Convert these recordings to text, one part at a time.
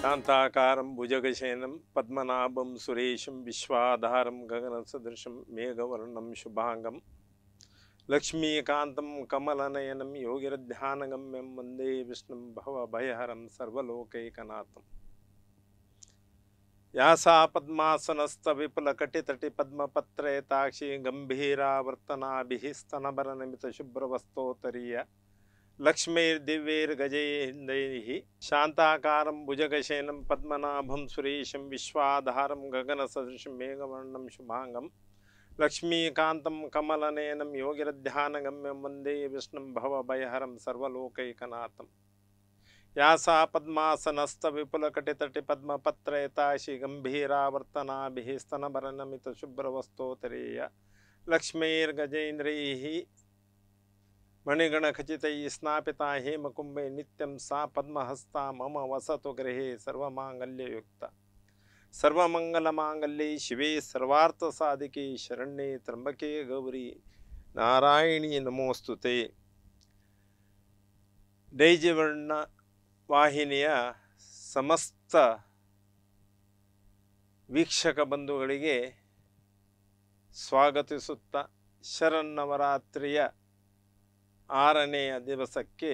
ಶಾಂತಾಕಾರಂ ಭುಜಗಶಯನಂ ಪದ್ಮನಾಭಂ ಸುರೇಶಂ ವಿಶ್ವಾಧಾರಂ ಗಗನಸದೃಶಂ ಮೇಘವರ್ಣಂ ಶುಭಾಂಗಂ ಲಕ್ಷ್ಮೀಕಾಂತಂ ಕಮಲನಯನಂ ಯೋಗಿರಧ್ಯಾನಗಮ್ಯಂ ವಂದೇ ವಿಷ್ಣುಂ ಭವಭಯಹರಂ ಸರ್ವಲೋಕೈಕನಾಥಂ ಯಾಸಾ ಪದ್ಮಾಸನಸ್ಥ ವಿಪುಲಕಟಿತಟಿ ಪದ್ಮಪತ್ರಯತಾಕ್ಷಿ ಗಂಭೀರಾವರ್ತನಾಭಿಃ ಸ್ತನಭರನಮಿತಶುಭ್ರವಸ್ತೋತ್ತರೀಯ ಲಕ್ಷ್ಮೀರ್ದಿವ್ಯೈರ್ಗಜೈರ್ದೈಃ ಶಾಂತಾಕಾರಂ ಭುಜಗಶಯನಂ ಪದ್ಮನಾಭಂ ಸುರೇಶಂ ವಿಶ್ವಾಧಾರಂ ಗಗನಸದೃಶಂ ಮೇಘವರ್ಣಂ ಶುಭಾಂಗಂ ಲಕ್ಷ್ಮೀಕಾಂತಂ ಕಮಲನಯನಂ ಯೋಗಿರಧ್ಯಾನಗಮ್ಯಂ ವಂದೇ ವಿಷ್ಣುಂ ಭವಭಯಹರಂ ಸರ್ವಲೋಕೈಕನಾಥಂ ಯಾಸಾ ಪದ್ಮಾಸನಸ್ಥ ವಿಪುಲಕಟಿತಟಿ ಪದ್ಮಪತ್ರಯತಾಶಿ ಗಂಭೀರಾವರ್ತನಾಭಿಃ ಸ್ತನಭರನಮಿತಶುಭ್ರವಸ್ತೋತ್ತರೀಯ ಲಕ್ಷ್ಮೀರ್ಗಜೇಂದ್ರೈಃ ಮಣಿಗಣಖಚಿತೈ ಸ್ನಾಪಿತಾ ಹೇಮಕುಂಭೆ ನಿತ್ಯಂ ಸಾ ಪದ್ಮಹಸ್ತಾ ಮಮ ವಸತು ಗೃಹೇ ಸರ್ವಮಾಂಗಲ್ಯಯುಕ್ತ ಸರ್ವಮಂಗಲಮಾಂಗಲ್ಯೆ ಶಿವೆ ಸರ್ವಾರ್ಥಸಾಧಿಕೆ ಶರಣ್ಯೆ ತ್ರ್ಯಂಬಕೆ ಗೌರಿ ನಾರಾಯಣಿ ನಮೋಸ್ತುತೆ. ಡೈಜಿವರ್ಣ ವಾಹಿನಿಯ ಸಮಸ್ತ ವೀಕ್ಷಕ ಬಂಧುಗಳಿಗೆ ಸ್ವಾಗತಿಸುತ್ತಾ ಶರನ್ನವರಾತ್ರಿಯ 6ನೆಯ ದಿವಸಕ್ಕೆ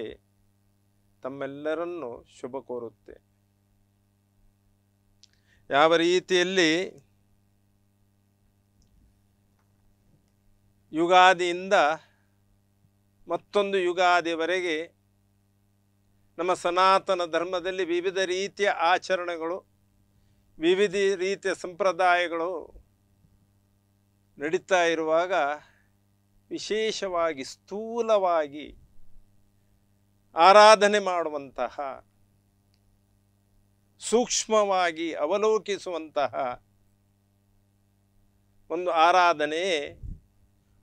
ತಮ್ಮೆಲ್ಲರನ್ನು ಶುಭ ಕೋರುತ್ತೆ. ಯಾವ ರೀತಿಯಲ್ಲಿ ಯುಗಾದಿಯಿಂದ ಮತ್ತೊಂದು ಯುಗಾದಿವರೆಗೆ ನಮ್ಮ ಸನಾತನ ಧರ್ಮದಲ್ಲಿ ವಿವಿಧ ರೀತಿಯ ಆಚರಣೆಗಳು, ವಿವಿಧ ರೀತಿಯ ಸಂಪ್ರದಾಯಗಳು ನಡೀತಾ ಇರುವಾಗ ವಿಶೇಷವಾಗಿ ಸ್ಥೂಲವಾಗಿ ಆರಾಧನೆ ಮಾಡುವಂತಹ, ಸೂಕ್ಷ್ಮವಾಗಿ ಅವಲೋಕಿಸುವಂತಹ ಒಂದು ಆರಾಧನೆ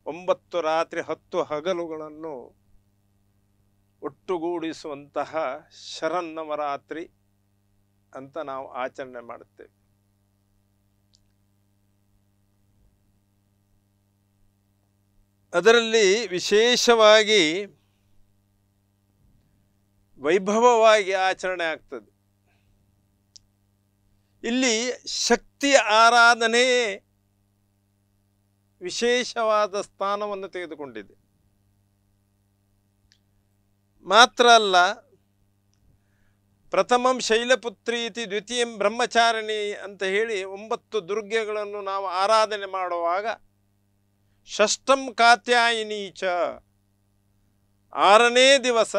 9 ರಾತ್ರಿ 10 ಹಗಲುಗಳನ್ನು ಒಟ್ಟುಗೂಡಿಸುವಂತಹ ಶರನ್ನವರಾತ್ರಿ ಅಂತ ನಾವು ಆಚರಣೆ ಮಾಡುತ್ತೇವೆ. ಅದರಲ್ಲಿ ವಿಶೇಷವಾಗಿ ವೈಭವವಾಗಿ ಆಚರಣೆ ಆಗ್ತದೆ. ಇಲ್ಲಿ ಶಕ್ತಿಯ ಆರಾಧನೆ ವಿಶೇಷವಾದ ಸ್ಥಾನವನ್ನು ತೆಗೆದುಕೊಂಡಿದೆ. ಮಾತ್ರ ಅಲ್ಲ, ಪ್ರಥಮಂ ಶೈಲಪುತ್ರಿ ಇತಿ ದ್ವಿತೀಯಂ ಬ್ರಹ್ಮಚಾರಿಣಿ ಅಂತ ಹೇಳಿ 9 ದುರ್ಗೆಗಳನ್ನು ನಾವು ಆರಾಧನೆ ಮಾಡುವಾಗ ಷಷ್ಠಂ ಕಾತ್ಯಾಯಿನಿ ಚ 6ನೇ ದಿವಸ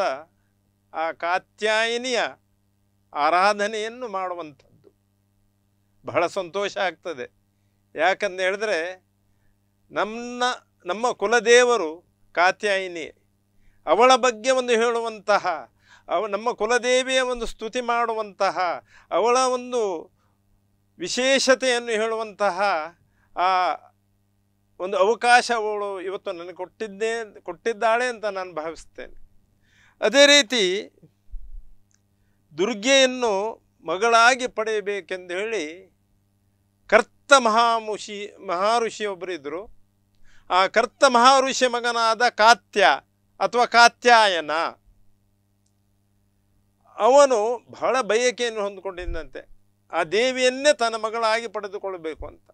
ಆ ಕಾತ್ಯಾಯಿನಿಯ ಆರಾಧನೆಯನ್ನು ಮಾಡುವಂಥದ್ದು ಬಹಳ ಸಂತೋಷ ಆಗ್ತದೆ. ಯಾಕಂತ ಹೇಳಿದ್ರೆ ನಮ್ಮ ಕುಲದೇವರು ಕಾತ್ಯಾಯಿನಿ, ಅವಳ ಬಗ್ಗೆ ಒಂದು ಹೇಳುವಂತಹ, ನಮ್ಮ ಕುಲದೇವಿಯ ಒಂದು ಸ್ತುತಿ ಮಾಡುವಂತಹ, ಅವಳ ಒಂದು ವಿಶೇಷತೆಯನ್ನು ಹೇಳುವಂತಹ ಆ ಒಂದು ಅವಕಾಶ ಅವಳು ಇವತ್ತು ನನಗೆ ಕೊಟ್ಟಿದ್ದಾಳೆ ಅಂತ ನಾನು ಭಾವಿಸ್ತೇನೆ. ಅದೇ ರೀತಿ ದುರ್ಗೆಯನ್ನು ಮಗಳಾಗಿ ಪಡೆಯಬೇಕೆಂದು ಹೇಳಿ ಕರ್ತ ಮಹಾಋಷಿಯೊಬ್ಬರಿದ್ದರು. ಆ ಕರ್ತ ಮಹಾಋಷಿ ಮಗನಾದ ಕಾತ್ಯ ಅಥವಾ ಕಾತ್ಯಾಯನ, ಅವನು ಬಹಳ ಬಯಕೆಯನ್ನು ಹೊಂದಿಕೊಂಡಿದ್ದಂತೆ ಆ ದೇವಿಯನ್ನೇ ತನ್ನ ಮಗಳಾಗಿ ಪಡೆದುಕೊಳ್ಳಬೇಕು ಅಂತ.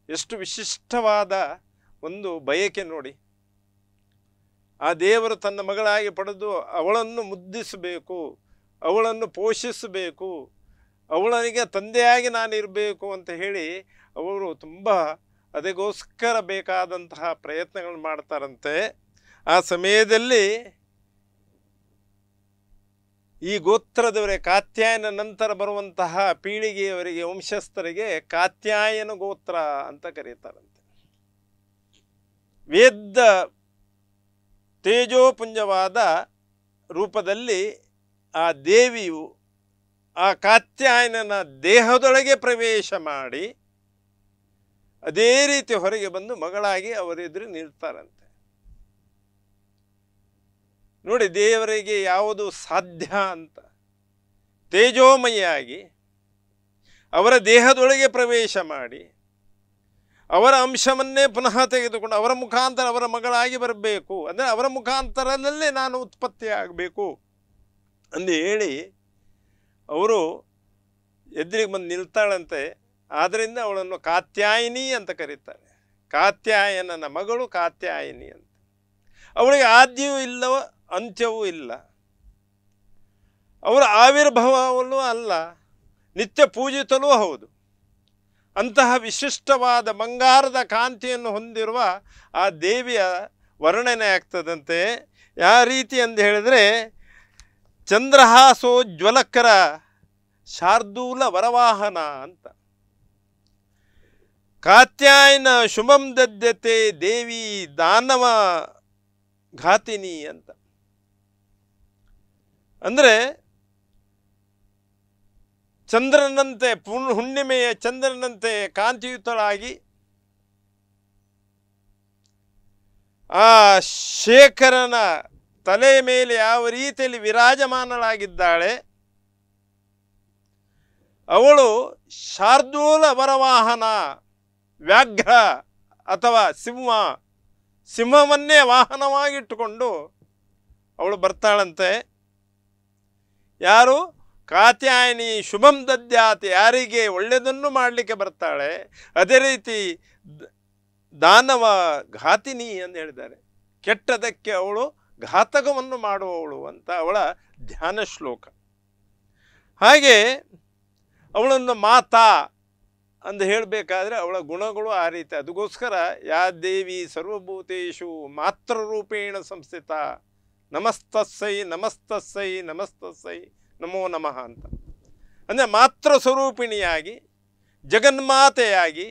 ಎಷ್ಟು ವಿಶಿಷ್ಟವಾದ ಒಂದು ಬಯಕೆ ನೋಡಿ. ಆ ದೇವರು ತನ್ನ ಮಗಳಾಗಿ ಪಡೆದು ಅವಳನ್ನು ಮುದ್ದಿಸಬೇಕು, ಅವಳನ್ನು ಪೋಷಿಸಬೇಕು, ಅವಳಿಗೆ ತಂದೆಯಾಗಿ ನಾನಿರಬೇಕು ಅಂತ ಹೇಳಿ ಅವರು ತುಂಬ ಅದಕ್ಕೋಸ್ಕರ ಬೇಕಾದಂತಹ ಪ್ರಯತ್ನಗಳನ್ನು ಮಾಡ್ತಾರಂತೆ. ಆ ಸಮಯದಲ್ಲಿ ಈ ಗೋತ್ರದವರೇ ಕಾತ್ಯಾಯನ ನಂತರ ಬರುವಂತಹ ಪೀಳಿಗೆಯವರಿಗೆ, ವಂಶಸ್ಥರಿಗೆ ಕಾತ್ಯಾಯನ ಗೋತ್ರ ಅಂತ ಕರೀತಾರಂತೆ. ವೇದ ತೇಜೋಪುಂಜವಾದ ರೂಪದಲ್ಲಿ ಆ ದೇವಿಯು ಆ ಕಾತ್ಯಾಯನನ ದೇಹದೊಳಗೆ ಪ್ರವೇಶ ಮಾಡಿ ಅದೇ ರೀತಿ ಹೊರಗೆ ಬಂದು ಮಗಳಾಗಿ ಅವರೆದುರು ನಿಲ್ತಾರಂತೆ. ನೋಡಿ, ದೇವರಿಗೆ ಯಾವುದು ಸಾಧ್ಯ ಅಂತ. ತೇಜೋಮಯಿಯಾಗಿ ಅವರ ದೇಹದೊಳಗೆ ಪ್ರವೇಶ ಮಾಡಿ ಅವರ ಅಂಶವನ್ನೇ ಪುನಃ ತೆಗೆದುಕೊಂಡು ಅವರ ಮುಖಾಂತರ ಅವರ ಮಗಳಾಗಿ ಬರಬೇಕು, ಅಂದರೆ ಅವರ ಮುಖಾಂತರದಲ್ಲೇ ನಾನು ಉತ್ಪತ್ತಿ ಆಗಬೇಕು ಅಂದು ಹೇಳಿ ಅವರು ಎದುರಿಗೆ ಬಂದು ನಿಲ್ತಾಳಂತೆ. ಆದ್ದರಿಂದ ಅವಳನ್ನು ಕಾತ್ಯಾಯಿನಿ ಅಂತ ಕರೀತಾರೆ. ಕಾತ್ಯಾಯನನ ಮಗಳು ಕಾತ್ಯಾಯಿನಿ ಅಂತ. ಅವಳಿಗೆ ಆದ್ಯವೂ ಇಲ್ಲವ, ಅಂತ್ಯವೂ ಇಲ್ಲ. ಅವರ ಆವಿರ್ಭಾವವೂ ಅಲ್ಲ, ನಿತ್ಯ ಪೂಜಿತಲೂ ಹೌದು. ಅಂತಹ ವಿಶಿಷ್ಟವಾದ ಬಂಗಾರದ ಕಾಂತಿಯನ್ನು ಹೊಂದಿರುವ ಆ ದೇವಿಯ ವರ್ಣನೆ ಆಗ್ತದಂತೆ. ಯಾವ ರೀತಿ ಅಂತ ಹೇಳಿದರೆ, ಚಂದ್ರಹಾಸೋಜ್ವಲಕರ ಶಾರ್ದೂಲ ವರವಾಹನ ಅಂತ. ಕಾತ್ಯಾಯನ ಶುಭಂ ದದ್ಯತೆ ದೇವಿ ದಾನವ ಘಾತಿನಿ ಅಂತ. ಅಂದರೆ ಚಂದ್ರನಂತೆ, ಹುಣ್ಣಿಮೆಯ ಚಂದ್ರನಂತೆ ಕಾಂತಿಯುತಳಾಗಿ ಆ ಶೇಖರನ ತಲೆಯ ಮೇಲೆ ಯಾವ ರೀತಿಯಲ್ಲಿ ವಿರಾಜಮಾನಳಾಗಿದ್ದಾಳೆ, ಅವಳು ಶಾರ್ದೂಲ ವರವಾಹನ, ವ್ಯಾಘ್ರ ಅಥವಾ ಸಿಂಹವನ್ನೇ ವಾಹನವಾಗಿಟ್ಟುಕೊಂಡು ಅವಳು ಬರ್ತಾಳಂತೆ. ಯಾರು? ಕಾತ್ಯಾಯಿನಿ ಶುಭಂ ದದ್ಯಾತ್, ಯಾರಿಗೆ ಒಳ್ಳೆಯದನ್ನು ಮಾಡಲಿಕ್ಕೆ ಬರ್ತಾಳೆ. ಅದೇ ರೀತಿ ದಾನವ ಘಾತಿನಿ ಅಂತ ಹೇಳಿದ್ದಾರೆ, ಕೆಟ್ಟದಕ್ಕೆ ಅವಳು ಘಾತಕವನ್ನು ಮಾಡುವವಳು ಅಂತ ಅವಳ ಧ್ಯಾನ ಶ್ಲೋಕ. ಹಾಗೆ ಅವಳನ್ನು ಮಾತಾ ಅಂತ ಹೇಳಬೇಕಾದ್ರೆ ಅವಳ ಗುಣಗಳು ಆ ರೀತಿ. ಅದಕ್ಕೋಸ್ಕರ ಯಾ ದೇವಿ ಸರ್ವಭೂತೇಷು ಮಾತೃರೂಪೇಣ ಸಂಸ್ಥಿತ, ನಮಸ್ತಸ್ಸೈ ನಮಸ್ತಸ್ಸೈ ನಮಸ್ತಸ್ಸೈ ನಮೋ ನಮಃ ಅಂತ. ಅಂದರೆ ಮಾತೃ ಸ್ವರೂಪಿಣಿಯಾಗಿ, ಜಗನ್ಮಾತೆಯಾಗಿ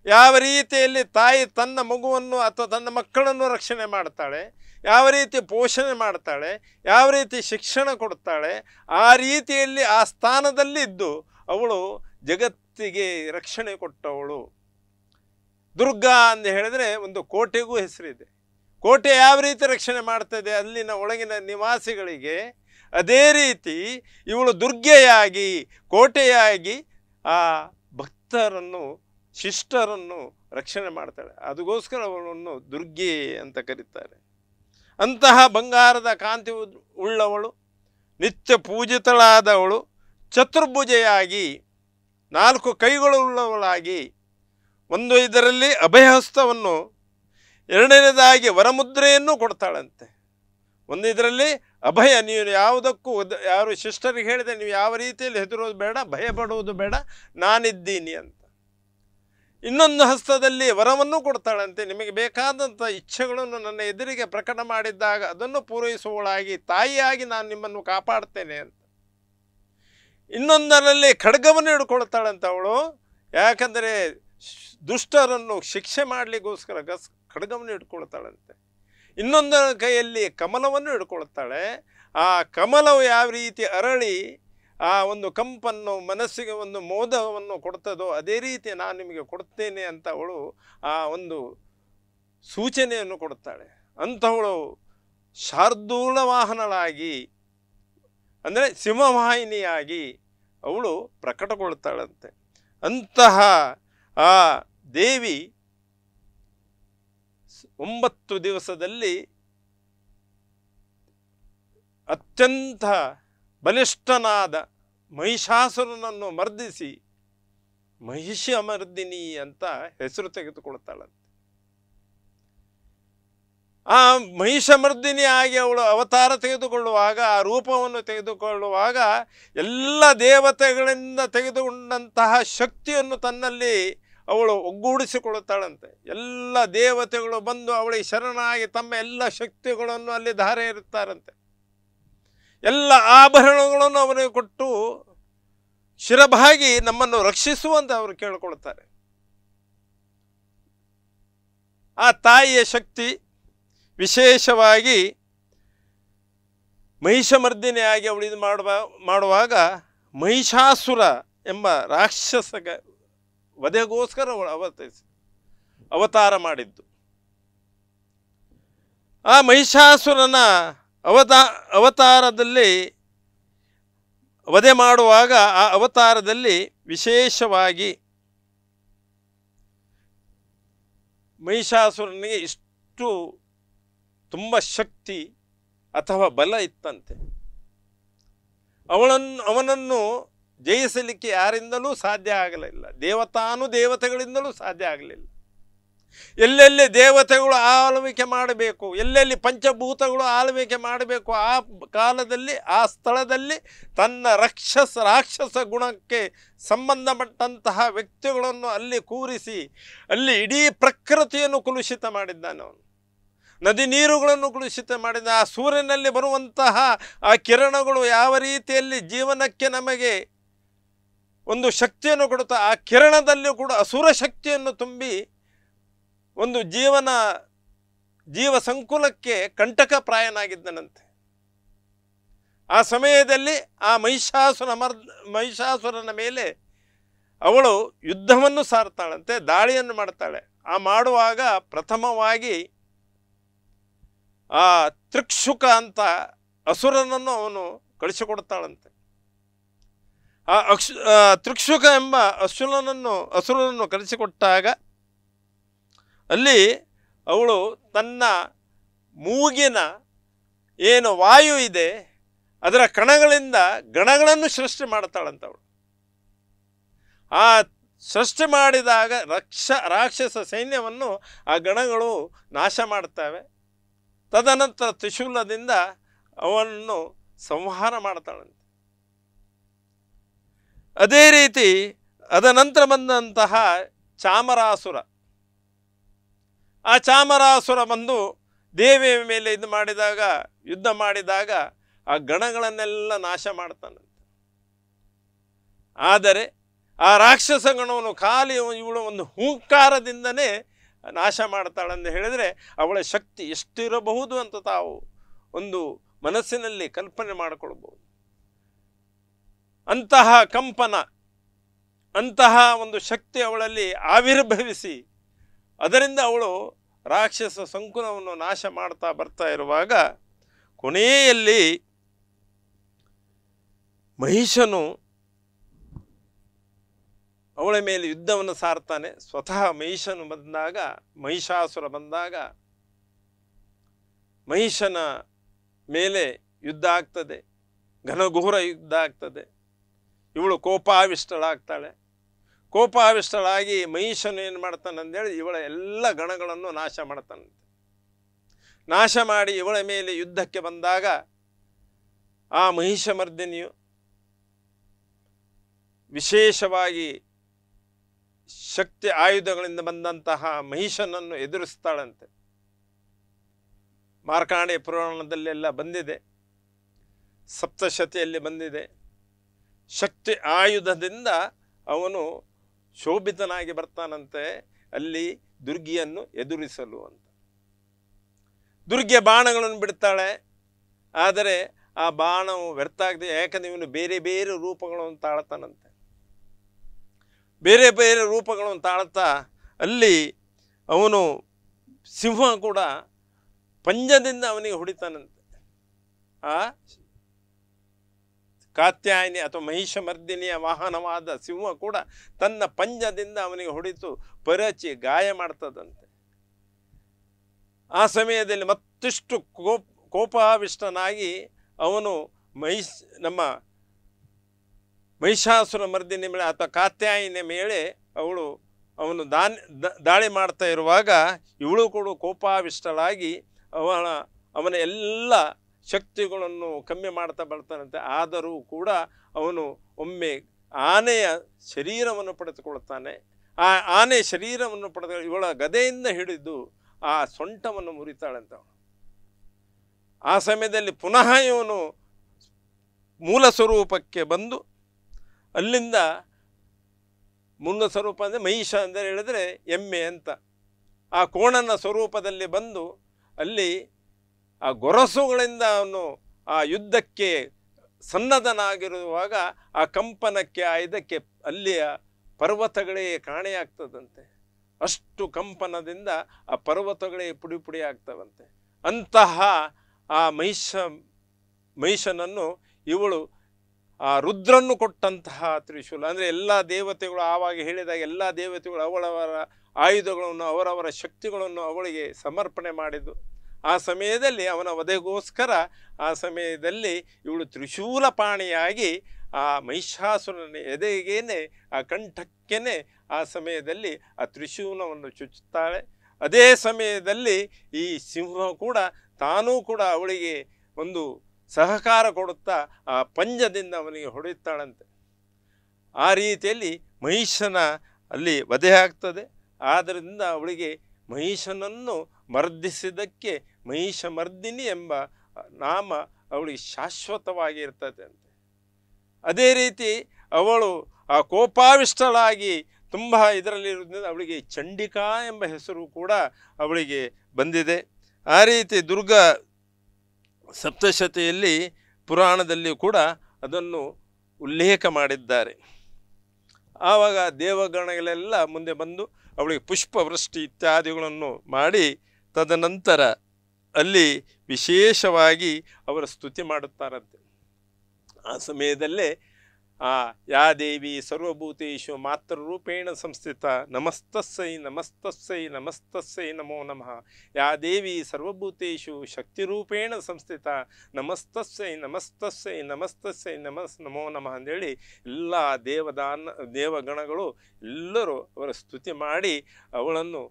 ಯಾವ ರೀತಿಯಲ್ಲಿ ತಾಯಿ ತನ್ನ ಮಗುವನ್ನು ಅಥವಾ ತನ್ನ ಮಕ್ಕಳನ್ನು ರಕ್ಷಣೆ ಮಾಡ್ತಾಳೆ, ಯಾವ ರೀತಿ ಪೋಷಣೆ ಮಾಡ್ತಾಳೆ, ಯಾವ ರೀತಿ ಶಿಕ್ಷಣ ಕೊಡ್ತಾಳೆ, ಆ ರೀತಿಯಲ್ಲಿ ಆ ಸ್ಥಾನದಲ್ಲಿದ್ದು ಅವಳು ಜಗತ್ತಿಗೆ ರಕ್ಷಣೆ ಕೊಟ್ಟವಳು. ದುರ್ಗಾ ಅಂತ ಹೇಳಿದರೆ ಒಂದು ಕೋಟೆಗೂ ಹೆಸರಿದೆ. ಕೋಟೆ ಯಾವ ರೀತಿ ರಕ್ಷಣೆ ಮಾಡ್ತದೆ ಅಲ್ಲಿನ ಒಳಗಿನ ನಿವಾಸಿಗಳಿಗೆ, ಅದೇ ರೀತಿ ಇವಳು ದುರ್ಗೆಯಾಗಿ, ಕೋಟೆಯಾಗಿ ಆ ಭಕ್ತರನ್ನು, ಶಿಷ್ಟರನ್ನು ರಕ್ಷಣೆ ಮಾಡ್ತಾಳೆ. ಅದಕ್ಕೋಸ್ಕರ ಅವಳನ್ನು ದುರ್ಗೆ ಅಂತ ಕರೀತಾರೆ. ಅಂತಹ ಬಂಗಾರದ ಕಾಂತಿ ಉಳ್ಳವಳು, ನಿತ್ಯ ಪೂಜಿತಳಾದವಳು, ಚತುರ್ಭುಜೆಯಾಗಿ 4 ಕೈಗಳುಳ್ಳವಳಾಗಿ, ಒಂದು ಇದರಲ್ಲಿ ಅಭಯಹಸ್ತವನ್ನು, ಎರಡನೇದಾಗಿ ವರಮುದ್ರೆಯನ್ನು ಕೊಡ್ತಾಳಂತೆ. ಒಂದು ಇದರಲ್ಲಿ ಅಭಯ, ನೀವು ಯಾವುದಕ್ಕೂ ಯಾರು ಶಿಷ್ಟರಿಗೆ ಹೇಳಿದೆ ನೀವು ಯಾವ ರೀತಿಯಲ್ಲಿ ಹೆದರೋದು ಬೇಡ, ಭಯ ಪಡುವುದು ಬೇಡ, ನಾನಿದ್ದೀನಿ ಅಂತ. ಇನ್ನೊಂದು ಹಸ್ತದಲ್ಲಿ ವರವನ್ನು ಕೊಡ್ತಾಳಂತೆ, ನಿಮಗೆ ಬೇಕಾದಂಥ ಇಚ್ಛೆಗಳನ್ನು ನನ್ನ ಎದುರಿಗೆ ಪ್ರಕಟ ಮಾಡಿದ್ದಾಗ ಅದನ್ನು ಪೂರೈಸುವಳಾಗಿ, ತಾಯಿಯಾಗಿ ನಾನು ನಿಮ್ಮನ್ನು ಕಾಪಾಡ್ತೇನೆ ಅಂತ. ಇನ್ನೊಂದರಲ್ಲಿ ಖಡ್ಗವನ್ನು ಹಿಡ್ಕೊಳ್ತಾಳಂತ ಅವಳು, ಯಾಕಂದರೆ ದುಷ್ಟರನ್ನು ಶಿಕ್ಷೆ ಮಾಡಲಿಕ್ಕೋಸ್ಕರ ಖಡ್ಗವನ್ನು ಹಿಡ್ಕೊಳ್ತಾಳಂತೆ. ಇನ್ನೊಂದರ ಕೈಯಲ್ಲಿ ಕಮಲವನ್ನು ಹಿಡ್ಕೊಳ್ತಾಳೆ. ಆ ಕಮಲವು ಯಾವ ರೀತಿ ಅರಳಿ ಆ ಒಂದು ಕಂಪನ್ನು, ಮನಸ್ಸಿಗೆ ಒಂದು ಮೋದವನ್ನು ಕೊಡ್ತದೋ ಅದೇ ರೀತಿ ನಾನು ನಿಮಗೆ ಕೊಡ್ತೇನೆ ಅಂತ ಅವಳು ಆ ಒಂದು ಸೂಚನೆಯನ್ನು ಕೊಡ್ತಾಳೆ. ಅಂಥವಳು ಶಾರ್ದೂಲ ವಾಹನಳಾಗಿ, ಅಂದರೆ ಸಿಂಹವಾಹಿನಿಯಾಗಿ ಅವಳು ಪ್ರಕಟಗೊಳ್ತಾಳಂತೆ. ಅಂತಹ ಆ ದೇವಿ 9 ದಿವಸದಲ್ಲಿ ಅತ್ಯಂತ ಬಲಿಷ್ಠನಾದ ಮಹಿಷಾಸುರನನ್ನು ಮರ್ದಿಸಿ ಮಹಿಷಮರ್ದಿನಿ ಅಂತ ಹೆಸರು ತೆಗೆದುಕೊಳ್ತಾಳಂತೆ. ಆ ಮಹಿಷಮರ್ದಿನಿಯಾಗಿ ಅವಳು ಅವತಾರ ತೆಗೆದುಕೊಳ್ಳುವಾಗ, ಆ ರೂಪವನ್ನು ತೆಗೆದುಕೊಳ್ಳುವಾಗ ಎಲ್ಲ ದೇವತೆಗಳಿಂದ ತೆಗೆದುಕೊಂಡಂತಹ ಶಕ್ತಿಯನ್ನು ತನ್ನಲ್ಲಿ ಅವಳು ಒಗ್ಗೂಡಿಸಿಕೊಳ್ಳುತ್ತಾಳಂತೆ. ಎಲ್ಲ ದೇವತೆಗಳು ಬಂದು ಅವಳಿಗೆ ಶರಣಾಗಿ ತಮ್ಮ ಎಲ್ಲ ಶಕ್ತಿಗಳನ್ನು ಅಲ್ಲಿ ಧಾರೆ ಇರುತ್ತಾರಂತೆ. ಎಲ್ಲ ಆಭರಣಗಳನ್ನು ಅವರಿಗೆ ಕೊಟ್ಟು ಶಿರಭಾಗಿ ನಮ್ಮನ್ನು ರಕ್ಷಿಸುವಂತೆ ಅವರು ಕೇಳಿಕೊಳ್ತಾರೆ. ಆ ತಾಯಿಯ ಶಕ್ತಿ ವಿಶೇಷವಾಗಿ ಮಹಿಷಮರ್ದಿನಿಯಾಗಿ ಅವಳು ಇದು ಮಾಡುವಾಗ ಮಹಿಷಾಸುರ ಎಂಬ ರಾಕ್ಷಸ ವಧೆಗೋಸ್ಕರ ಅವಳು ಅವತಾರ ಮಾಡಿದ್ದು. ಆ ಮಹಿಷಾಸುರನ ಅವತಾರದಲ್ಲಿ ವಧೆ ಮಾಡುವಾಗ ಆ ಅವತಾರದಲ್ಲಿ ವಿಶೇಷವಾಗಿ ಮಹಿಷಾಸುರನಿಗೆ ಇಷ್ಟು ತುಂಬ ಶಕ್ತಿ ಅಥವಾ ಬಲ ಇತ್ತಂತೆ. ಅವನನ್ನು ಜಯಿಸಲಿಕ್ಕೆ ಯಾರಿಂದಲೂ ಸಾಧ್ಯ ಆಗಲಿಲ್ಲ, ದೇವತೆಗಳಿಂದಲೂ ಸಾಧ್ಯ ಆಗಲಿಲ್ಲ. ಎಲ್ಲೆಲ್ಲಿ ದೇವತೆಗಳು ಆಳ್ವಿಕೆ ಮಾಡಬೇಕು, ಎಲ್ಲೆಲ್ಲಿ ಪಂಚಭೂತಗಳು ಆಳ್ವಿಕೆ ಮಾಡಬೇಕು, ಆ ಕಾಲದಲ್ಲಿ ಆ ಸ್ಥಳದಲ್ಲಿ ತನ್ನ ರಾಕ್ಷಸ ಗುಣಕ್ಕೆ ಸಂಬಂಧಪಟ್ಟಂತಹ ವ್ಯಕ್ತಿಗಳನ್ನು ಅಲ್ಲಿ ಕೂರಿಸಿ ಅಲ್ಲಿ ಇಡೀ ಪ್ರಕೃತಿಯನ್ನು ಕಲುಷಿತ ಮಾಡಿದ್ದಾನೆ ಅವನು. ನದಿ ನೀರುಗಳನ್ನು ಕಲುಷಿತ ಮಾಡಿದ. ಆ ಸೂರ್ಯನಲ್ಲಿ ಬರುವಂತಹ ಆ ಕಿರಣಗಳು ಯಾವ ರೀತಿಯಲ್ಲಿ ಜೀವನಕ್ಕೆ ನಮಗೆ ಒಂದು ಶಕ್ತಿಯನ್ನು ಕೊಡುತ್ತಾ, ಆ ಕಿರಣದಲ್ಲಿಯೂ ಕೂಡ ಅಸುರ ಶಕ್ತಿಯನ್ನು ತುಂಬಿ ಒಂದು ಜೀವ ಸಂಕುಲಕ್ಕೆ ಕಂಟಕಪ್ರಾಯನಾಗಿದ್ದನಂತೆ. ಆ ಸಮಯದಲ್ಲಿ ಆ ಮಹಿಷಾಸುರನ ಮೇಲೆ ಅವಳು ಯುದ್ಧವನ್ನು ಸಾರ್ತಾಳಂತೆ, ದಾಳಿಯನ್ನು ಮಾಡ್ತಾಳೆ. ಆ ಮಾಡುವಾಗ ಪ್ರಥಮವಾಗಿ ಆ ತ್ರಿಕ್ಷುಕ ಅಂತ ಅಸುರನನ್ನು ಅವನು ಕಳಿಸಿಕೊಡ್ತಾಳಂತೆ. ಆ ತ್ರಿಕ್ಷುಕ ಎಂಬ ಅಸುರನನ್ನು ಕಳಿಸಿಕೊಟ್ಟಾಗ ಅಲ್ಲಿ ಅವಳು ತನ್ನ ಮೂಗಿನ ಏನು ವಾಯು ಇದೆ ಅದರ ಕಣಗಳಿಂದ ಗಣಗಳನ್ನು ಸೃಷ್ಟಿ ಮಾಡ್ತಾಳಂತವಳು. ಆ ಸೃಷ್ಟಿ ಮಾಡಿದಾಗ ರಾಕ್ಷಸ ಸೈನ್ಯವನ್ನು ಆ ಗಣಗಳು ನಾಶ ಮಾಡ್ತವೆ. ತದನಂತರ ತ್ರಿಶೂಲದಿಂದ ಅವನನ್ನು ಸಂಹಾರ ಮಾಡ್ತಾಳಂತೆ. ಅದೇ ರೀತಿ ಅದನಂತರ ಬಂದಂತಹ ಚಾಮರಾಸುರ, ಆ ಚಾಮರಾಸುರ ಬಂದು ದೇವಿಯ ಮೇಲೆ ಯುದ್ಧ ಮಾಡಿದಾಗ ಆ ಗಣಗಳನ್ನೆಲ್ಲ ನಾಶ ಮಾಡ್ತಾನಂತೆ. ಆದರೆ ಆ ರಾಕ್ಷಸ ಗಣವನ್ನು ಖಾಲಿ ಇವಳು ಒಂದು ಹೂಂಕಾರದಿಂದನೇ ನಾಶ ಮಾಡ್ತಾಳೆಂದು ಹೇಳಿದರೆ ಅವಳ ಶಕ್ತಿ ಎಷ್ಟಿರಬಹುದು ಅಂತ ತಾವು ಒಂದು ಮನಸ್ಸಿನಲ್ಲಿ ಕಲ್ಪನೆ ಮಾಡಿಕೊಳ್ಬಹುದು. ಅಂತಹ ಕಂಪನ, ಅಂತಹ ಒಂದು ಶಕ್ತಿ ಅವಳಲ್ಲಿ ಆವಿರ್ಭವಿಸಿ ಅದರಿಂದ ಅವಳು ರಾಕ್ಷಸ ಸಂಕುಲವನ್ನು ನಾಶ ಮಾಡ್ತಾ ಬರ್ತಾ ಇರುವಾಗ ಕೊನೆಯಲ್ಲಿ ಮಹಿಷನು ಅವಳ ಮೇಲೆ ಯುದ್ಧವನ್ನು ಸಾರ್ತಾನೆ. ಸ್ವತಃ ಮಹಿಷಾಸುರ ಬಂದಾಗ ಮಹಿಷನ ಮೇಲೆ ಯುದ್ಧ ಆಗ್ತದೆ, ಘನಘೋರ ಯುದ್ಧ ಆಗ್ತದೆ. ಇವಳು ಕೋಪಾವಿಷ್ಟಳಾಗ್ತಾಳೆ. ಕೋಪಾವಿಷ್ಟಳಾಗಿ ಮಹಿಷನು ಏನು ಮಾಡ್ತಾನೆ ಅಂದೇಳಿ ಇವಳ ಎಲ್ಲ ಗಣಗಳನ್ನು ನಾಶ ಮಾಡ್ತಾನಂತೆ. ನಾಶ ಮಾಡಿ ಇವಳ ಮೇಲೆ ಯುದ್ಧಕ್ಕೆ ಬಂದಾಗ ಆ ಮಹಿಷಮರ್ದಿನಿಯು ವಿಶೇಷವಾಗಿ ಶಕ್ತಿ ಆಯುಧಗಳಿಂದ ಬಂದಂತಹ ಮಹಿಷನನ್ನು ಎದುರಿಸ್ತಾಳಂತೆ. ಮಾರ್ಕಾಂಡೇಯ ಪುರಾಣದಲ್ಲೆಲ್ಲ ಬಂದಿದೆ, ಸಪ್ತಶತಿಯಲ್ಲಿ ಬಂದಿದೆ. ಶಕ್ತಿ ಆಯುಧದಿಂದ ಅವನು ಶೋಭಿತನಾಗಿ ಬರ್ತಾನಂತೆ ಅಲ್ಲಿ ದುರ್ಗಿಯನ್ನು ಎದುರಿಸಲು ಅಂತ. ದುರ್ಗೆ ಬಾಣಗಳನ್ನು ಬಿಡ್ತಾಳೆ, ಆದರೆ ಆ ಬಾಣವು ವ್ಯರ್ಥ ಆಗದೆ, ಯಾಕಂದರೆ ಇವನು ಬೇರೆ ಬೇರೆ ರೂಪಗಳನ್ನು ತಾಳ್ತಾನಂತೆ. ಬೇರೆ ಬೇರೆ ರೂಪಗಳನ್ನು ತಾಳ್ತಾ ಅಲ್ಲಿ ಅವನು ಸಿಂಹ ಕೂಡ ಪಂಜದಿಂದ ಅವನಿಗೆ ಹೊಡಿತಾನಂತೆ. ಆ ಕಾತ್ಯಾಯಿನಿ ಅಥವಾ ಮಹಿಷಮರ್ದಿನಿಯ ವಾಹನವಾದ ಸಿಂಹ ಕೂಡ ತನ್ನ ಪಂಜದಿಂದ ಅವನಿಗೆ ಹೊಡಿತು ಪರಚಿ ಗಾಯ ಮಾಡ್ತದಂತೆ. ಆ ಸಮಯದಲ್ಲಿ ಮತ್ತಿಷ್ಟು ಕೋಪಾವಿಷ್ಟನಾಗಿ ಅವನು ನಮ್ಮ ಮಹಿಷಾಸುರ ಮರ್ದಿನಿ ಮೇಲೆ ಅಥವಾ ಕಾತ್ಯಾಯಿನಿ ಮೇಲೆ ಅವನು ದಾಳಿ ಮಾಡ್ತಾ ಇರುವಾಗ ಇವಳು ಕೂಡ ಕೋಪಾವಿಷ್ಟಳಾಗಿ ಅವನ ಎಲ್ಲ ಶಕ್ತಿಗಳನ್ನು ಕಮ್ಮಿ ಮಾಡ್ತಾ ಬರ್ತಾನಂತೆ. ಆದರೂ ಕೂಡ ಅವನು ಒಮ್ಮೆ ಆನೆಯ ಶರೀರವನ್ನು ಪಡೆದುಕೊಳ್ತಾನೆ. ಆ ಆನೆ ಶರೀರವನ್ನು ಪಡೆದ ಇವಳ ಗದೆಯಿಂದ ಹಿಡಿದು ಆ ಸೊಂಟವನ್ನು ಮುರಿತಾಳಂತ. ಆ ಸಮಯದಲ್ಲಿ ಪುನಃ ಇವನು ಮೂಲ ಸ್ವರೂಪಕ್ಕೆ ಬಂದು ಅಲ್ಲಿಂದ ಮೂಲ ಸ್ವರೂಪ ಅಂದರೆ ಮಹಿಷ ಅಂದರೆ ಹೇಳಿದರೆ ಎಮ್ಮೆ ಅಂತ, ಆ ಕೋಣನ ಸ್ವರೂಪದಲ್ಲಿ ಬಂದು ಅಲ್ಲಿ ಆ ಗೊರಸುಗಳಿಂದ ಅವನು ಆ ಯುದ್ಧಕ್ಕೆ ಸನ್ನದ್ಧನಾಗಿರುವಾಗ ಆ ಕಂಪನಕ್ಕೆ ಆ ಇದಕ್ಕೆ ಅಲ್ಲಿಯ ಪರ್ವತಗಳೇ ಕಾಣೆಯಾಗ್ತದಂತೆ. ಅಷ್ಟು ಕಂಪನದಿಂದ ಆ ಪರ್ವತಗಳೇ ಪುಡಿ ಪುಡಿ ಆಗ್ತವಂತೆ. ಅಂತಹ ಆ ಮಹಿಷನನ್ನು ಇವಳು ಆ ರುದ್ರನ್ನು ಕೊಟ್ಟಂತಹ ತ್ರಿಶೂಲ ಅಂದರೆ ಎಲ್ಲ ದೇವತೆಗಳು ಆವಾಗ ಹೇಳಿದಾಗ ಎಲ್ಲ ದೇವತೆಗಳು ಅವರವರ ಆಯುಧಗಳನ್ನು ಅವರವರ ಶಕ್ತಿಗಳನ್ನು ಅವಳಿಗೆ ಸಮರ್ಪಣೆ ಮಾಡಿದ್ದು. ಆ ಸಮಯದಲ್ಲಿ ಅವನ ವಧೆಗೋಸ್ಕರ ಆ ಸಮಯದಲ್ಲಿ ಇವಳು ತ್ರಿಶೂಲಪಾಣಿಯಾಗಿ ಆ ಮಹಿಷಾಸುರನ ಎದೆಗೇನೆ ಆ ಕಂಠಕ್ಕೇನೆ ಆ ಸಮಯದಲ್ಲಿ ಆ ತ್ರಿಶೂಲವನ್ನು ಚುಚ್ಚುತ್ತಾಳೆ. ಅದೇ ಸಮಯದಲ್ಲಿ ಈ ಸಿಂಹ ಕೂಡ ತಾನೂ ಕೂಡ ಅವಳಿಗೆ ಒಂದು ಸಹಕಾರ ಕೊಡುತ್ತಾ ಆ ಪಂಜದಿಂದ ಅವನಿಗೆ ಹೊಡೆಯುತ್ತಾಳಂತೆ. ಆ ರೀತಿಯಲ್ಲಿ ಮಹಿಷನ ಅಲ್ಲಿ ವಧೆ ಆಗ್ತದೆ. ಆದ್ದರಿಂದ ಅವಳಿಗೆ ಮಹಿಷನನ್ನು ಮರ್ದಿಸಿದ್ದಕ್ಕೆ ಮಹಿಷ ಮರ್ದಿನಿ ಎಂಬ ನಾಮ ಅವಳಿಗೆ ಶಾಶ್ವತವಾಗಿ ಇರ್ತದೆ ಅಂತೆ. ಅದೇ ರೀತಿ ಅವಳು ಆ ಕೋಪಾವಿಷ್ಟಳಾಗಿ ತುಂಬ ಇದರಲ್ಲಿರುವುದರಿಂದ ಅವಳಿಗೆ ಚಂಡಿಕಾ ಎಂಬ ಹೆಸರು ಕೂಡ ಅವಳಿಗೆ ಬಂದಿದೆ. ಆ ರೀತಿ ದುರ್ಗಾ ಸಪ್ತಶತಿಯಲ್ಲಿ ಪುರಾಣದಲ್ಲಿ ಕೂಡ ಅದನ್ನು ಉಲ್ಲೇಖ ಮಾಡಿದ್ದಾರೆ. ಆವಾಗ ದೇವಗಣಗಳೆಲ್ಲ ಮುಂದೆ ಬಂದು ಅವಳಿಗೆ ಪುಷ್ಪವೃಷ್ಟಿ ಇತ್ಯಾದಿಗಳನ್ನು ಮಾಡಿ ತದನಂತರ ಅಲ್ಲಿ ವಿಶೇಷವಾಗಿ ಅವರ ಸ್ತುತಿ ಮಾಡುತ್ತಾರಂತೆ. ಆ ಸಮಯದಲ್ಲೇ ಯಾ ದೇವಿ ಸರ್ವಭೂತೇಷು ಮಾತೃರೂಪೇಣ ಸಂಸ್ಥಿತ ನಮಸ್ತಸ್ಸೈ ನಮಸ್ತಸ್ಸೈ ನಮಸ್ತಸ್ಸೈ ನಮೋ ನಮಃ. ಯಾ ದೇವಿ ಸರ್ವಭೂತೇಷು ಶಕ್ತಿರೂಪೇಣ ಸಂಸ್ಥಿತ ನಮಸ್ತಸ್ಸೈ ನಮಸ್ತಸ್ಸೈ ನಮಸ್ತಸ್ಸೈ ನಮೋ ನಮಃ ಅಂದೇಳಿ ಎಲ್ಲ ದೇವಗಣಗಳು ಎಲ್ಲರೂ ಅವರ ಸ್ತುತಿ ಮಾಡಿ ಅವಳನ್ನು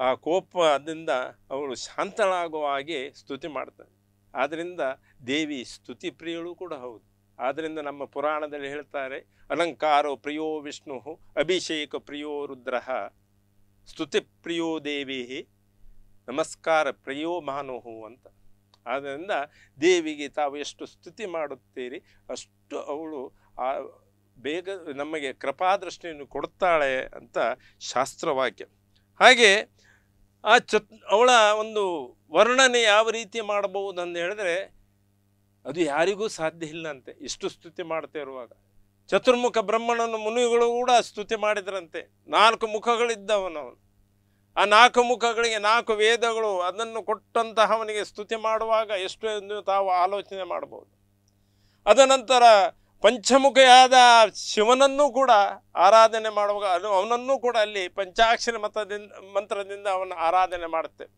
ಆ ಕೋಪದಿಂದ ಅವಳು ಶಾಂತಳಾಗುವ ಹಾಗೆ ಸ್ತುತಿ ಮಾಡ್ತಾಳೆ. ಆದ್ದರಿಂದ ದೇವಿ ಸ್ತುತಿ ಪ್ರಿಯಳು ಕೂಡ ಹೌದು. ಆದ್ದರಿಂದ ನಮ್ಮ ಪುರಾಣದಲ್ಲಿ ಹೇಳ್ತಾರೆ, ಅಲಂಕಾರೋ ಪ್ರಿಯೋ ವಿಷ್ಣು ಅಭಿಷೇಕ ಪ್ರಿಯೋ ರುದ್ರ ಸ್ತುತಿ ಪ್ರಿಯೋ ದೇವಿ ನಮಸ್ಕಾರ ಪ್ರಿಯೋ ಮಾನುಹು ಅಂತ. ಆದ್ದರಿಂದ ದೇವಿಗೆ ತಾವು ಎಷ್ಟು ಸ್ತುತಿ ಮಾಡುತ್ತೀರಿ ಅಷ್ಟು ಅವಳು ಬೇಗ ನಮಗೆ ಕೃಪಾದೃಷ್ಟಿಯನ್ನು ಕೊಡುತ್ತಾಳೆ ಅಂತ ಶಾಸ್ತ್ರವಾಕ್ಯ. ಹಾಗೆ ಅವಳ ಒಂದು ವರ್ಣನೆ ಯಾವ ರೀತಿ ಮಾಡಬಹುದು ಅಂತ ಹೇಳಿದ್ರೆ ಅದು ಯಾರಿಗೂ ಸಾಧ್ಯ ಇಲ್ಲ ಅಂತೆ. ಇಷ್ಟು ಸ್ತುತಿ ಮಾಡ್ತಾ ಇರುವಾಗ ಚತುರ್ಮುಖ ಬ್ರಹ್ಮನನ್ನು ಮುನಿಗಳು ಕೂಡ ಸ್ತುತಿ ಮಾಡಿದ್ರಂತೆ. 4 ಮುಖಗಳಿದ್ದವನವನು. ಆ 4 ಮುಖಗಳಿಗೆ 4 ವೇದಗಳು ಅದನ್ನು ಕೊಟ್ಟಂತಹ ಅವನಿಗೆ ಸ್ತುತಿ ಮಾಡುವಾಗ ಎಷ್ಟು ಎಂದು ತಾವು ಆಲೋಚನೆ ಮಾಡಬಹುದು. ಅದನಂತರ ಪಂಚಮುಖಿಯಾದ ಶಿವನನ್ನು ಕೂಡ ಆರಾಧನೆ ಮಾಡುವಾಗ ಅವನನ್ನು ಕೂಡ ಅಲ್ಲಿ ಪಂಚಾಕ್ಷರ ಮಂತ್ರದಿಂದ ಅವನ ಆರಾಧನೆ ಮಾಡುತ್ತೇವೆ.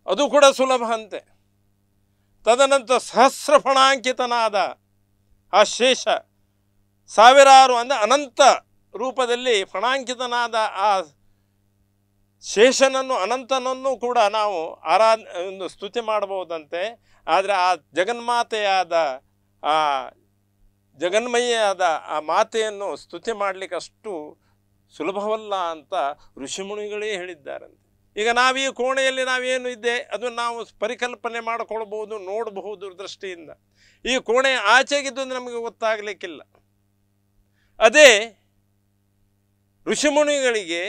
ಅದು ಕೂಡ ಸುಲಭ ಅಂತೆ. ತದನಂತರ ಸಹಸ್ರ ಫಣಾಂಕಿತನಾದ ಆ ಶೇಷ ಸಾವಿರಾರು ಅಂದರೆ ಅನಂತ ರೂಪದಲ್ಲಿ ಫಣಾಂಕಿತನಾದ ಆ ಶೇಷನನ್ನು ಅನಂತನನ್ನು ಕೂಡ ನಾವು ಒಂದು ಸ್ತುತಿ ಮಾಡಬಹುದಂತೆ. ಆದರೆ ಆ ಜಗನ್ಮಾತೆಯಾದ ಆ ಜಗನ್ಮಯಿಯಾದ ಆ ಮಾತೆಯನ್ನು ಸ್ತುತಿ ಮಾಡಲಿಕ್ಕೆ ಅಷ್ಟು ಸುಲಭವಲ್ಲ ಅಂತ ಋಷಿಮುನಿಗಳೇ ಹೇಳಿದ್ದಾರಂತೆ. ಈಗ ನಾವೀ ಕೋಣೆಯಲ್ಲಿ ನಾವೇನು ಇದೆ ಅದನ್ನು ನಾವು ಪರಿಕಲ್ಪನೆ ಮಾಡಿಕೊಳ್ಬಹುದು, ನೋಡಬಹುದು ದೃಷ್ಟಿಯಿಂದ. ಈ ಕೋಣೆ ಆಚೆಗಿದ್ದು ನಮಗೆ ಗೊತ್ತಾಗಲಿಕ್ಕಿಲ್ಲ. ಅದೇ ಋಷಿಮುನಿಗಳಿಗೆ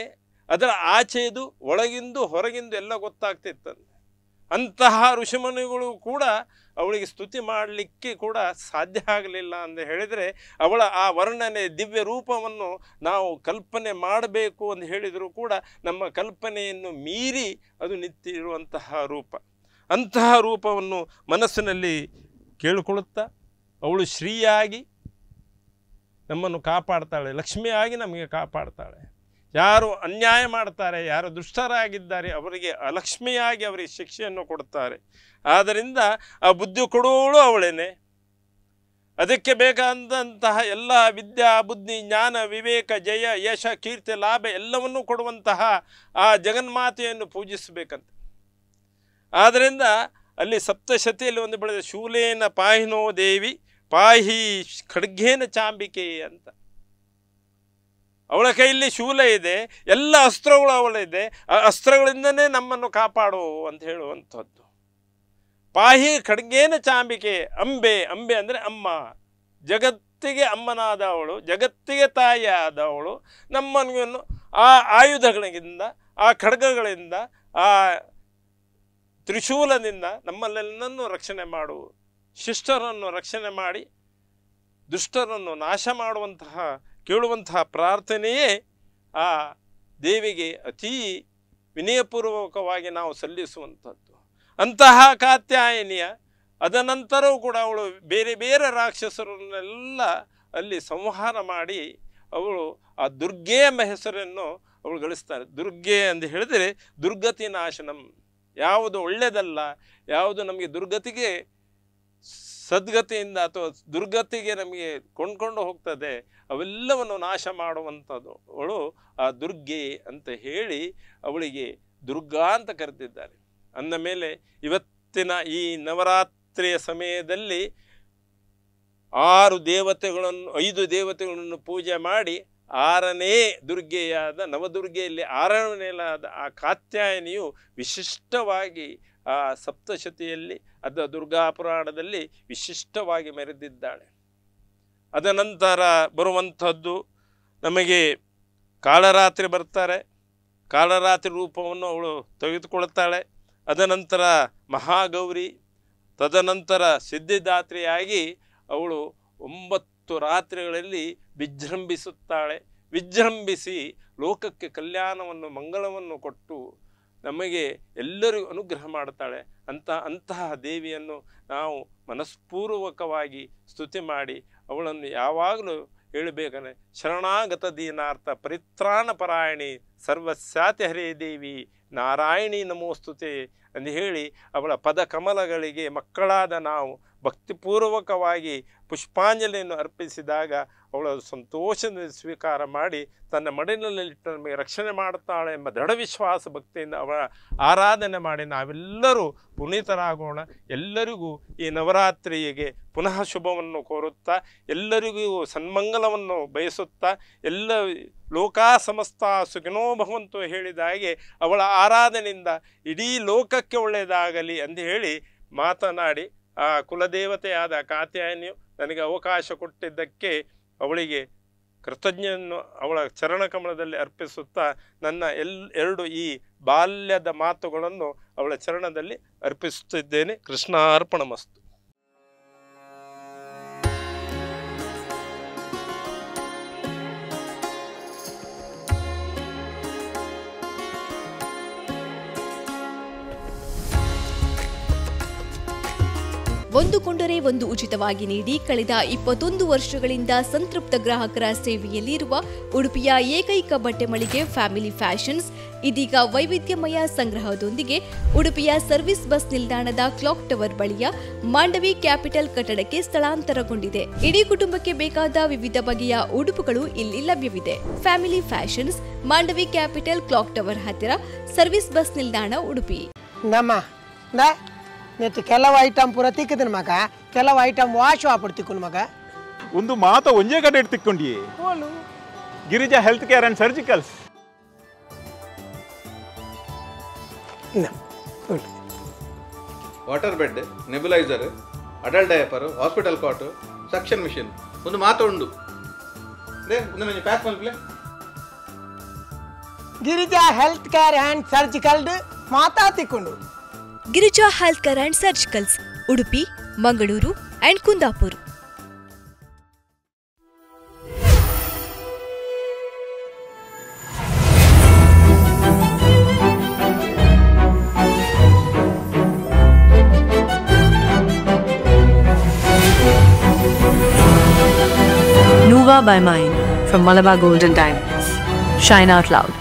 ಅದರ ಆಚೆದು ಒಳಗಿಂದು ಹೊರಗಿಂದು ಎಲ್ಲ ಗೊತ್ತಾಗ್ತಿತ್ತಂತೆ. ಅಂತಹ ಋಷಿಮುನಿಗಳು ಕೂಡ ಅವಳಿಗೆ ಸ್ತುತಿ ಮಾಡಲಿಕ್ಕೆ ಕೂಡ ಸಾಧ್ಯ ಆಗಲಿಲ್ಲ ಅಂತ ಹೇಳಿದರೆ ಅವಳ ಆ ವರ್ಣನೆ ದಿವ್ಯ ರೂಪವನ್ನು ನಾವು ಕಲ್ಪನೆ ಮಾಡಬೇಕು ಅಂತ ಹೇಳಿದರೂ ಕೂಡ ನಮ್ಮ ಕಲ್ಪನೆಯನ್ನು ಮೀರಿ ಅದು ನಿಂತಿರುವಂತಹ ರೂಪ. ಅಂತಹ ರೂಪವನ್ನು ಮನಸ್ಸಿನಲ್ಲಿ ಕೇಳಿಕೊಳ್ಳುತ್ತಾ ಅವಳು ಶ್ರೀಯಾಗಿ ನಮ್ಮನ್ನು ಕಾಪಾಡ್ತಾಳೆ, ಲಕ್ಷ್ಮಿಯಾಗಿ ನಮಗೆ ಕಾಪಾಡ್ತಾಳೆ. ಯಾರು ಅನ್ಯಾಯ ಮಾಡ್ತಾರೆ, ಯಾರು ದುಷ್ಟರಾಗಿದ್ದಾರೆ ಅವರಿಗೆ ಅಲಕ್ಷ್ಮಿಯಾಗಿ ಅವರಿಗೆ ಶಿಕ್ಷೆಯನ್ನು ಕೊಡ್ತಾರೆ. ಆದ್ದರಿಂದ ಆ ಬುದ್ಧಿ ಕೊಡುವವಳು ಅವಳೇನೆ. ಅದಕ್ಕೆ ಬೇಕಾದಂತಹ ಎಲ್ಲ ವಿದ್ಯಾ ಬುದ್ಧಿ ಜ್ಞಾನ ವಿವೇಕ ಜಯ ಯಶ ಕೀರ್ತಿ ಲಾಭ ಎಲ್ಲವನ್ನೂ ಕೊಡುವಂತಹ ಆ ಜಗನ್ಮಾತೆಯನ್ನು ಪೂಜಿಸಬೇಕಂತ. ಆದ್ದರಿಂದ ಅಲ್ಲಿ ಸಪ್ತಶತಿಯಲ್ಲಿ ಒಂದು ಬೆಳೆದ ಶೂಲೇನ ಪಾಹಿನೋ ದೇವಿ ಪಾಹಿ ಖಡ್ಗೇನ ಚಾಂಬಿಕೆ ಅಂತ. ಅವಳ ಕೈಯಲ್ಲಿ ಶೂಲ ಇದೆ, ಎಲ್ಲ ಅಸ್ತ್ರಗಳು ಅವಳಿದೆ, ಆ ಅಸ್ತ್ರಗಳಿಂದನೇ ನಮ್ಮನ್ನು ಕಾಪಾಡು ಅಂತ ಹೇಳುವಂಥದ್ದು. ಪಾಹಿ ಖಡ್ಗೇನ ಚಾಂಬಿಕೆ ಅಂಬೆ. ಅಂಬೆ ಅಂದರೆ ಅಮ್ಮ, ಜಗತ್ತಿಗೆ ಅಮ್ಮನಾದ ಅವಳು, ಜಗತ್ತಿಗೆ ತಾಯಿಯಾದವಳು. ನಮ್ಮನ್ನು ಆ ಆಯುಧಗಳಿಂದ, ಆ ಖಡ್ಗಗಳಿಂದ, ಆ ತ್ರಿಶೂಲದಿಂದ ನಮ್ಮಲ್ಲೆಲ್ಲನೂ ರಕ್ಷಣೆ ಮಾಡು. ಶಿಷ್ಟರನ್ನು ರಕ್ಷಣೆ ಮಾಡಿ ದುಷ್ಟರನ್ನು ನಾಶ ಮಾಡುವಂತಹ ಕೇಳುವಂತಹ ಪ್ರಾರ್ಥನೆಯೇ ಆ ದೇವಿಗೆ ಅತೀ ವಿನಯಪೂರ್ವಕವಾಗಿ ನಾವು ಸಲ್ಲಿಸುವಂಥದ್ದು. ಅಂತಹ ಕಾತ್ಯಾಯನಿಯ ಅದನಂತರವೂ ಕೂಡ ಅವಳು ಬೇರೆ ಬೇರೆ ರಾಕ್ಷಸರನ್ನೆಲ್ಲ ಅಲ್ಲಿ ಸಂಹಾರ ಮಾಡಿ ಅವಳು ಆ ದುರ್ಗೆ ಎಂಬ ಹೆಸರನ್ನು ಅವಳು ಗಳಿಸ್ತಾರೆ. ದುರ್ಗೆ ಅಂತ ಹೇಳಿದರೆ ದುರ್ಗತಿ ನಾಶನಂ, ಯಾವುದು ಒಳ್ಳೆಯದಲ್ಲ, ಯಾವುದು ನಮಗೆ ದುರ್ಗತಿಗೆ ಸದ್ಗತಿಯಿಂದ ಅಥವಾ ದುರ್ಗತಿಗೆ ನಮಗೆ ಕೊಂಡ್ಕೊಂಡು ಹೋಗ್ತದೆ ಅವೆಲ್ಲವನ್ನು ನಾಶ ಮಾಡುವಂಥದ್ದು ಅವಳು ಆ ದುರ್ಗೆ ಅಂತ ಹೇಳಿ ಅವಳಿಗೆ ದುರ್ಗಾ ಅಂತ ಕರೆದಿದ್ದಾರೆ. ಅಂದ ಮೇಲೆ ಇವತ್ತಿನ ಈ ನವರಾತ್ರಿಯ ಸಮಯದಲ್ಲಿ 5 ದೇವತೆಗಳನ್ನು ಪೂಜೆ ಮಾಡಿ 6ನೇ ದುರ್ಗೆಯಾದ ನವದುರ್ಗೆಯಲ್ಲಿ 6ನೇಲಾದ ಆ ಕಾತ್ಯಾಯನಿಯು ವಿಶಿಷ್ಟವಾಗಿ ಆ ಸಪ್ತಶತಿಯಲ್ಲಿ ಅದ ದುರ್ಗಾ ಪುರಾಣದಲ್ಲಿ ವಿಶಿಷ್ಟವಾಗಿ ಮೆರೆದಿದ್ದಾಳೆ. ಅದ ನಂತರ ಬರುವಂಥದ್ದು ನಮಗೆ ಕಾಳರಾತ್ರಿ ಬರ್ತಾರೆ. ಕಾಳರಾತ್ರಿ ರೂಪವನ್ನು ಅವಳು ತೆಗೆದುಕೊಳ್ತಾಳೆ. ಅದನಂತರ ಮಹಾಗೌರಿ, ತದನಂತರ ಸಿದ್ಧಿದಾತ್ರಿಯಾಗಿ ಅವಳು 9 ರಾತ್ರಿಗಳಲ್ಲಿ ವಿಜೃಂಭಿಸುತ್ತಾಳೆ. ವಿಜೃಂಭಿಸಿ ಲೋಕಕ್ಕೆ ಕಲ್ಯಾಣವನ್ನು ಮಂಗಳವನ್ನು ಕೊಟ್ಟು ನಮಗೆ ಎಲ್ಲರಿಗೂ ಅನುಗ್ರಹ ಮಾಡ್ತಾಳೆ. ಅಂತಹ ದೇವಿಯನ್ನು ನಾವು ಮನಸ್ಪೂರ್ವಕವಾಗಿ ಸ್ತುತಿ ಮಾಡಿ ಅವಳನ್ನು ಯಾವಾಗಲೂ ಹೇಳಬೇಕಂದ್ರೆ ಶರಣಾಗತ ದೀನಾರ್ಥ ಪರಿತ್ರಾಣ ಪರಾಯಣಿ ಸರ್ವಸ್ಯಾತಿ ಹರೇ ದೇವಿ ನಾರಾಯಣಿ ನಮೋಸ್ತುತೆ ಎಂದು ಹೇಳಿ ಅವಳ ಪದ ಕಮಲಗಳಿಗೆ ಮಕ್ಕಳಾದ ನಾವು ಭಕ್ತಿಪೂರ್ವಕವಾಗಿ ಪುಷ್ಪಾಂಜಲಿಯನ್ನು ಅರ್ಪಿಸಿದಾಗ ಅವಳ ಸಂತೋಷದಿಂದ ಸ್ವೀಕಾರ ಮಾಡಿ ತನ್ನ ಮಡಿಲಲ್ಲಿಟ್ಟು ನಮಗೆ ರಕ್ಷಣೆ ಮಾಡುತ್ತಾಳೆ ಎಂಬ ದೃಢ ವಿಶ್ವಾಸ ಭಕ್ತಿಯಿಂದ ಅವಳ ಆರಾಧನೆ ಮಾಡಿ ನಾವೆಲ್ಲರೂ ಪುನೀತರಾಗೋಣ. ಎಲ್ಲರಿಗೂ ಈ ನವರಾತ್ರಿಗೆ ಪುನಃ ಶುಭವನ್ನು ಕೋರುತ್ತಾ ಎಲ್ಲರಿಗೂ ಸನ್ಮಂಗಲವನ್ನು ಬಯಸುತ್ತಾ ಎಲ್ಲ ಲೋಕಾ ಸಮಸ್ತ ಸುಖಿನೋ ಭವಂತು ಹೇಳಿದ ಹಾಗೆ ಅವಳ ಆರಾಧನೆಯಿಂದ ಇಡೀ ಲೋಕಕ್ಕೆ ಒಳ್ಳೆಯದಾಗಲಿ ಎಂದು ಹೇಳಿ ಮಾತನಾಡಿ ಆ ಕುಲದೇವತೆಯಾದ ಕಾತ್ಯಾಯನಿಯು ನನಗೆ ಅವಕಾಶ ಕೊಟ್ಟಿದ್ದಕ್ಕೆ ಅವಳಿಗೆ ಕೃತಜ್ಞನ್ನು ಅವಳ ಚರಣಕಮಲದಲ್ಲಿ ಅರ್ಪಿಸುತ್ತಾ ನನ್ನ 2 ಈ ಬಾಲ್ಯದ ಮಾತುಗಳನ್ನು ಅವಳ ಚರಣದಲ್ಲಿ ಅರ್ಪಿಸುತ್ತಿದ್ದೇನೆ. ಕೃಷ್ಣಾರ್ಪಣಮಸ್ತು. ಒಂದು ಕೊಂಡರೆ ಒಂದು ಉಚಿತವಾಗಿ ನೀಡಿ ಕಳೆದ 21 ವರ್ಷಗಳಿಂದ ಸಂತೃಪ್ತ ಗ್ರಾಹಕರ ಸೇವೆಯಲ್ಲಿರುವ ಉಡುಪಿಯ ಏಕೈಕ ಬಟ್ಟೆ ಮಳಿಗೆ ಫ್ಯಾಮಿಲಿ ಫ್ಯಾಷನ್ಸ್ ಇದೀಗ ವೈವಿಧ್ಯಮಯ ಸಂಗ್ರಹದೊಂದಿಗೆ ಉಡುಪಿಯ ಸರ್ವಿಸ್ ಬಸ್ ನಿಲ್ದಾಣದ ಕ್ಲಾಕ್ ಟವರ್ ಬಳಿಯ ಮಾಂಡವಿ ಕ್ಯಾಪಿಟಲ್ ಕಟ್ಟಡಕ್ಕೆ ಸ್ಥಳಾಂತರಗೊಂಡಿದೆ. ಇಡೀ ಕುಟುಂಬಕ್ಕೆ ಬೇಕಾದ ವಿವಿಧ ಬಗೆಯ ಉಡುಪುಗಳು ಇಲ್ಲಿ ಲಭ್ಯವಿದೆ. Family fashions, Mandavi capital, clock tower ಹತ್ತಿರ, ಸರ್ವಿಸ್ ಬಸ್ ನಿಲ್ದಾಣ, ಉಡುಪಿ. ನೆತ್ತು ಕೆಲವು ಐಟಮ್ ಪೂರ ತಿಕ್ಕದನ್ ಮಗ, ಕೆಲವು ಐಟಮ್ ವಾಶ್ ವಾಪಡ್ ತಿಕ್ಕುನ್ ಮಗ. ಒಂದು ಮಾತ ಒಂಜೇ ಕಡೆ ತಿಕ್ಕೊಂಡಿ Girija health care and surgicals. Water bed, nebuliser, adult diaper, hospital cot, suction machine ಒಂದು ಮಾತ ಉಂಡು. ಪ್ಯಾಕ್ ಮಲ್ಪಲೆ Girija health care and surgical ಮಾತಾ ತಿಕ್ಕೊಂಡು. Girija health care and surgicals, Udupi, Mangaluru and Kundapura. Nuva by Mine from Malabar Gold and Diamonds. Shine out loud.